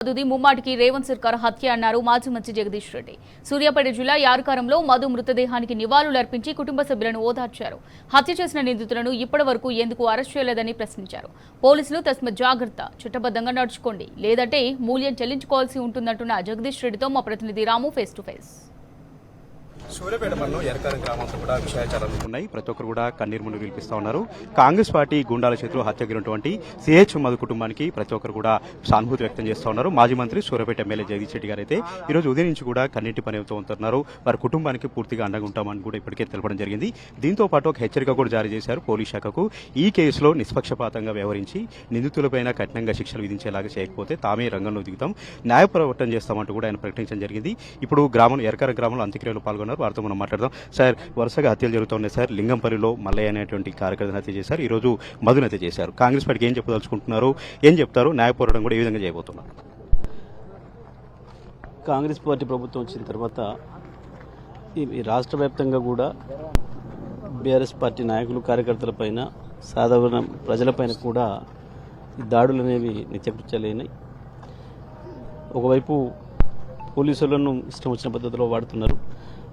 మధుది ముమ్మాటికి రేవంత్ సర్కార్ హత్య అన్నారు మాజీ మంత్రి జగదీష్ రెడ్డి. సూర్యాపేట జిల్లా యార్కారంలో మధు మృతదేహానికి నివాళులర్పించి కుటుంబ సభ్యులను ఓదార్చారు. హత్య చేసిన నిందితులను ఇప్పటి వరకు ఎందుకు అరెస్ట్ చేయలేదని ప్రశ్నించారు. పోలీసులు తస్మత్ జాగ్రత్త, చట్టబద్ధంగా నడుచుకోండి, లేదంటే మూల్యం చెల్లించుకోవాల్సి ఉంటుందంటున్న జగదీష్ రెడ్డితో మా ప్రతినిధి రాము ఫేస్ టు ఫేస్. సూర్యాపేట మండలం ఎరకారం గ్రామంలో కూడా విషయాచారాలు ఉన్నాయి. ప్రతి ఒక్కరు కూడా కన్నీరు ముందు పిలిపిస్తా ఉన్నారు. కాంగ్రెస్ పార్టీ గుండాల చేతిలో హత్యగినటువంటి సిహెచ్ మధు కుటుంబానికి ప్రతి ఒక్కరు కూడా సానుభూతి వ్యక్తం చేస్తూ ఉన్నారు. మాజీ మంత్రి సూర్యాపేట ఎమ్మెల్యే జగదీష్ రెడ్డి గారు అయితే ఈ రోజు ఉదయం నుంచి కూడా కన్నీటి పని అవుతూ ఉంటున్నారు. వారి కుటుంబానికి పూర్తిగా అండగా ఉంటామని కూడా ఇప్పటికే తెలపడం జరిగింది. దీంతో పాటు ఒక హెచ్చరిక కూడా జారీ చేశారు పోలీస్ శాఖకు. ఈ కేసులో నిష్పక్షపాతంగా వ్యవహరించి నిందితులపైన కఠినంగా శిక్షలు విధించేలాగా చేయకపోతే తామే రంగంలో దిగుతాం, న్యాయ పోరాటం చేస్తామంటూ కూడా ఆయన ప్రకటించడం జరిగింది. ఇప్పుడు ఎరకారం గ్రామంలో అంత్యక్రియలు పాల్గొన్నారు. వారితో మనం మాట్లాడదాం. సార్, వరుసగా హత్యలు జరుగుతున్నాయి సార్. లింగంపల్లిలో మల్లయ్య అనేటువంటి కార్యకర్తను హత్య చేశారు. ఈ రోజు మధుని హత్య చేశారు. కాంగ్రెస్ పార్టీకి ఏం చెప్పదలుచుకుంటున్నారు, ఏం చెప్తారు, న్యాయ పోరాటం కూడా ఏ విధంగా చేయబోతున్నారు? కాంగ్రెస్ పార్టీ ప్రభుత్వం వచ్చిన తర్వాత ఈ రాష్ట్ర వ్యాప్తంగా కూడా బీఆర్ఎస్ పార్టీ నాయకులు, కార్యకర్తలపైన, సాధారణ ప్రజలపైన కూడా ఈ దాడులు అనేవి నిత్యకృత్యాలైనాయి. ఒకవైపు పోలీసులను ఇష్టం వచ్చిన పద్ధతిలో వాడుతున్నారు,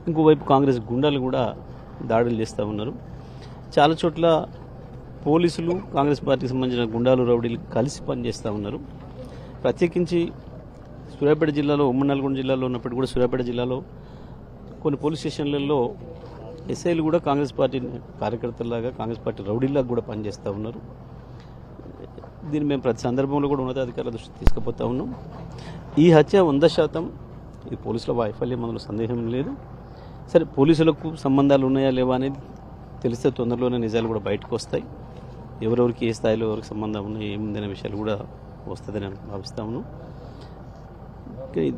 ఇంకోవైపు కాంగ్రెస్ గుండాలు కూడా దాడులు చేస్తూ ఉన్నారు. చాలా చోట్ల పోలీసులు, కాంగ్రెస్ పార్టీకి సంబంధించిన గుండాలు, రౌడీలు కలిసి పనిచేస్తూ ఉన్నారు. ప్రత్యేకించి సూర్యాపేట జిల్లాలో, ఉమ్మడి నల్గొండ జిల్లాలో ఉన్నప్పుడు కూడా సూర్యాపేట జిల్లాలో కొన్ని పోలీస్ స్టేషన్లలో ఎస్ఐలు కూడా కాంగ్రెస్ పార్టీ కార్యకర్తలాగా, కాంగ్రెస్ పార్టీ రౌడీలాగా కూడా పనిచేస్తూ ఉన్నారు. దీన్ని మేము ప్రతి సందర్భంలో కూడా ఉన్నతాధికారుల దృష్టికి తీసుకుపోతా ఉన్నాం. ఈ హత్య 100% ఇది పోలీసుల వైఫల్యం, అందులో సందేహం లేదు. సరే, పోలీసులకు సంబంధాలు ఉన్నాయా లేవా అనేది తెలిస్తే తొందరలోనే నిజాలు కూడా బయటకు వస్తాయి. ఎవరెవరికి ఏ స్థాయిలో ఎవరికి సంబంధం ఉన్నాయి, ఏముందనే విషయాలు కూడా వస్తుందని నేను భావిస్తా ఉన్నాను.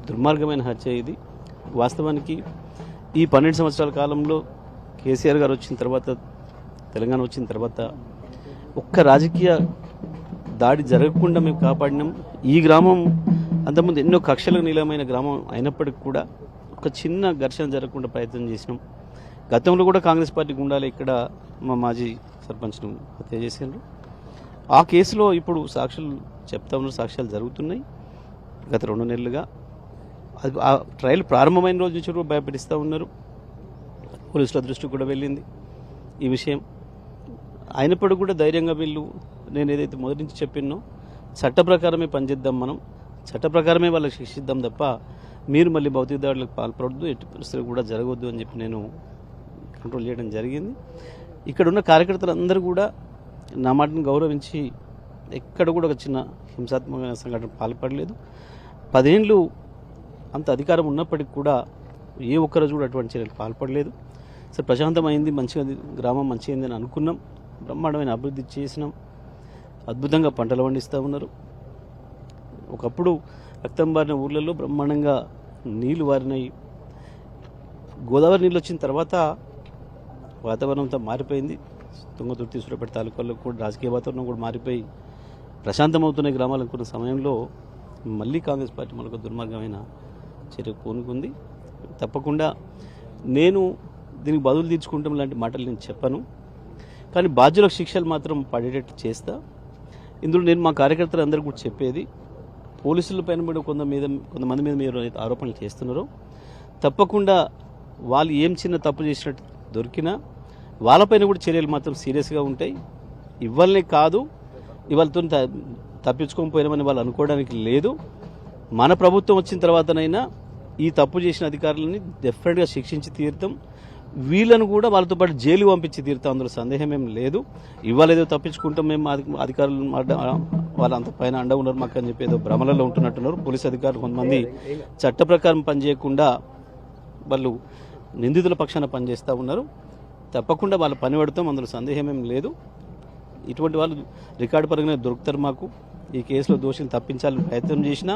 దుర్మార్గమైన హత్య ఇది. వాస్తవానికి ఈ 12 సంవత్సరాల కాలంలో కేసీఆర్ గారు వచ్చిన తర్వాత, తెలంగాణ వచ్చిన తర్వాత ఒక్క రాజకీయ దాడి జరగకుండా మేము కాపాడినాం. ఈ గ్రామం అంతకుముందు ఎన్నో కక్షలకు నీలమైన గ్రామం అయినప్పటికీ కూడా ఒక చిన్న ఘర్షణ జరగకుండా ప్రయత్నం చేసినాం. గతంలో కూడా కాంగ్రెస్ పార్టీ గుండాలే ఇక్కడ మా మాజీ సర్పంచ్ను హత్య చేశారు. ఆ కేసులో ఇప్పుడు సాక్షులు చెప్తా ఉన్నారు, సాక్ష్యాలు జరుగుతున్నాయి. గత 2 నెలలుగా అది ఆ ట్రయల్ ప్రారంభమైన రోజు నుంచి కూడా భయపెడిస్తూ ఉన్నారు. పోలీసుల దృష్టికి కూడా వెళ్ళింది ఈ విషయం. అయినప్పటికీ కూడా ధైర్యంగా వీళ్ళు, నేను ఏదైతే మొదటి నుంచి చెప్పినో, చట్ట ప్రకారమే పనిచేద్దాం, మనం చట్ట ప్రకారమే వాళ్ళకి శిక్షిద్దాం తప్ప మీరు మళ్ళీ భౌతిక దాడులకు పాల్పడద్దు, ఎట్టి పరిస్థితులు కూడా జరగవద్దు అని చెప్పి నేను కంట్రోల్ చేయడం జరిగింది. ఇక్కడ ఉన్న కార్యకర్తలందరూ కూడా నా మాటను గౌరవించి ఎక్కడ కూడా ఒక చిన్న హింసాత్మకమైన సంఘటన పాల్పడలేదు. 10 ఏళ్ళు అంత అధికారం ఉన్నప్పటికీ కూడా ఏ ఒక్కరోజు కూడా అటువంటి చర్యలు పాల్పడలేదు. సరే, ప్రశాంతమైంది, మంచిగా గ్రామం మంచిగా అని అనుకున్నాం. బ్రహ్మాండమైన అభివృద్ధి చేసినాం. అద్భుతంగా పంటలు పండిస్తూ ఉన్నారు. ఒకప్పుడు రక్తం బారిన ఊర్లలో బ్రహ్మాండంగా నీళ్లు వారినాయి. గోదావరి నీళ్ళు వచ్చిన తర్వాత వాతావరణం అంతా మారిపోయింది. తుంగతుర్తి, సూర్యాపేట తాలూకాల్లో కూడా రాజకీయ వాతావరణం కూడా మారిపోయి ప్రశాంతమవుతున్న గ్రామాలు అనుకున్న సమయంలో మళ్ళీ కాంగ్రెస్ పార్టీ మనకు దుర్మార్గమైన చర్య పూనుకుంది. తప్పకుండా నేను దీనికి బదులు తీర్చుకుంటాం లాంటి మాటలు నేను చెప్పను, కానీ బాధ్యులకు శిక్షలు మాత్రం పడేటట్టు చేస్తా. ఇందులో నేను మా కార్యకర్తలు అందరూ కూడా చెప్పేది, పోలీసుల పైన కూడా కొంతమంది మీద మీరు ఆరోపణలు చేస్తున్నారో, తప్పకుండా వాళ్ళు ఏం చిన్న తప్పు చేసినట్టు దొరికినా వాళ్ళపైన కూడా చర్యలు మాత్రం సీరియస్గా ఉంటాయి. ఇవ్వాలనే కాదు, ఇవాళతో తప్పించుకోకపోయినామని వాళ్ళు అనుకోవడానికి లేదు. మన ప్రభుత్వం వచ్చిన తర్వాతనైనా ఈ తప్పు చేసిన అధికారులని డెఫినెట్గా శిక్షించి తీరుతాం. వీళ్ళను కూడా వాళ్ళతో పాటు జైలు పంపించి తీరుతాం, అందులో సందేహం ఏం లేదు. ఇవాళ ఏదో తప్పించుకుంటాం మేము, అధికారులు వాళ్ళంత పైన అండ ఉన్నారు మాకు అని చెప్పి ఏదో భ్రమలలో ఉంటున్నట్టున్నారు. పోలీసు అధికారులు కొంతమంది చట్ట ప్రకారం పనిచేయకుండా వాళ్ళు నిందితుల పక్షాన పనిచేస్తూ ఉన్నారు. తప్పకుండా వాళ్ళ పని పడతాం, అందులో సందేహం ఏం లేదు. ఇటువంటి వాళ్ళు రికార్డు పరంగా దొరుకుతారు మాకు. ఈ కేసులో దోషులు తప్పించాలని ప్రయత్నం చేసినా,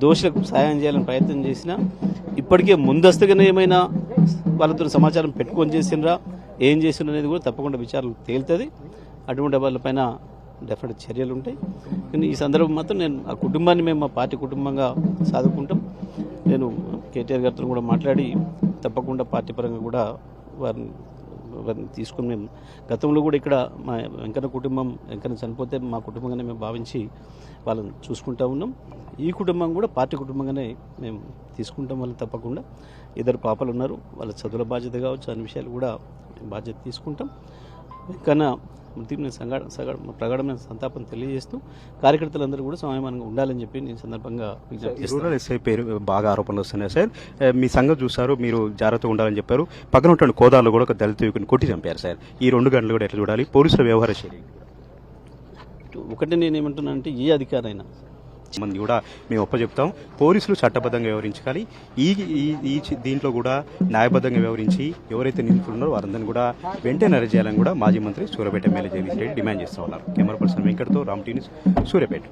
దోషులకు సాయం చేయాలని ప్రయత్నం చేసినా, ఇప్పటికే ముందస్తుగానే ఏమైనా వాళ్ళతో సమాచారం పెట్టుకొని చేసినరా, ఏం చేసిన అనేది కూడా తప్పకుండా విచారణ తేలుతుంది. అటువంటి వాళ్ళపైన డెఫినెట్ చర్యలు ఉంటాయి. కానీ ఈ సందర్భం మాత్రం నేను ఆ కుటుంబాన్ని మేము మా పార్టీ కుటుంబంగా సాదుకుంటాం. నేను కేటీఆర్ గారితో కూడా మాట్లాడి తప్పకుండా పార్టీ పరంగా కూడా వారిని తీసుకుని మేము గతంలో కూడా ఇక్కడ మా వెంకన్న కుటుంబం వెంకన్న చనిపోతే మా కుటుంబంగానే మేము భావించి వాళ్ళని చూసుకుంటా ఉన్నాం. ఈ కుటుంబం కూడా పార్టీ కుటుంబంగానే మేము తీసుకుంటాం. వాళ్ళు తప్పకుండా ఇద్దరు పాపలు ఉన్నారు, వాళ్ళ చదువుల బాధ్యత కావచ్చు, అన్ని విషయాలు కూడా బాధ్యత తీసుకుంటాం. వెంకన్న మృతికి నేను ప్రగాఢమైన సంతాపం తెలియజేస్తూ కార్యకర్తలందరూ కూడా సమయమానంగా ఉండాలని చెప్పి నేను సందర్భంగా విజ్ఞప్తి చేస్తున్నాను. రూరల్ ఎస్ఐ పేరు బాగా ఆరోపణలు వస్తున్నాయి సార్. మీ సంగతి చూసారు, మీరు జాగ్రత్తగా ఉండాలని చెప్పారు. పక్కన ఉన్న కోదాల్లో కూడా ఒక దళిత యువకుని కొట్టి చంపారు సార్. ఈ 2 గంటలు కూడా ఎట్లా చూడాలి? పోలీసుల వ్యవహార శైలి ఒకటి నేనేమంటున్నా అంటే ఏ అధికారైనా మంది కూడా మేము ఒప్పచెప్తాం. పోలీసులు చట్టబద్ధంగా వ్యవహరించాలి. ఈ దీంట్లో కూడా న్యాయబద్ధంగా వ్యవహరించి ఎవరైతే నిందితులు ఉన్నారో వారందరినీ కూడా వెంటనే అరెస్ట్ చేయాలని కూడా మాజీ మంత్రి సూర్యాపేట ఎమ్మెల్యే జగదీష్ రెడ్డి డిమాండ్ చేస్తూ ఉన్నారు. కెమెరా పర్సన్ వెంకట్తో రామ్ టీ న్యూస్, సూర్యాపేట.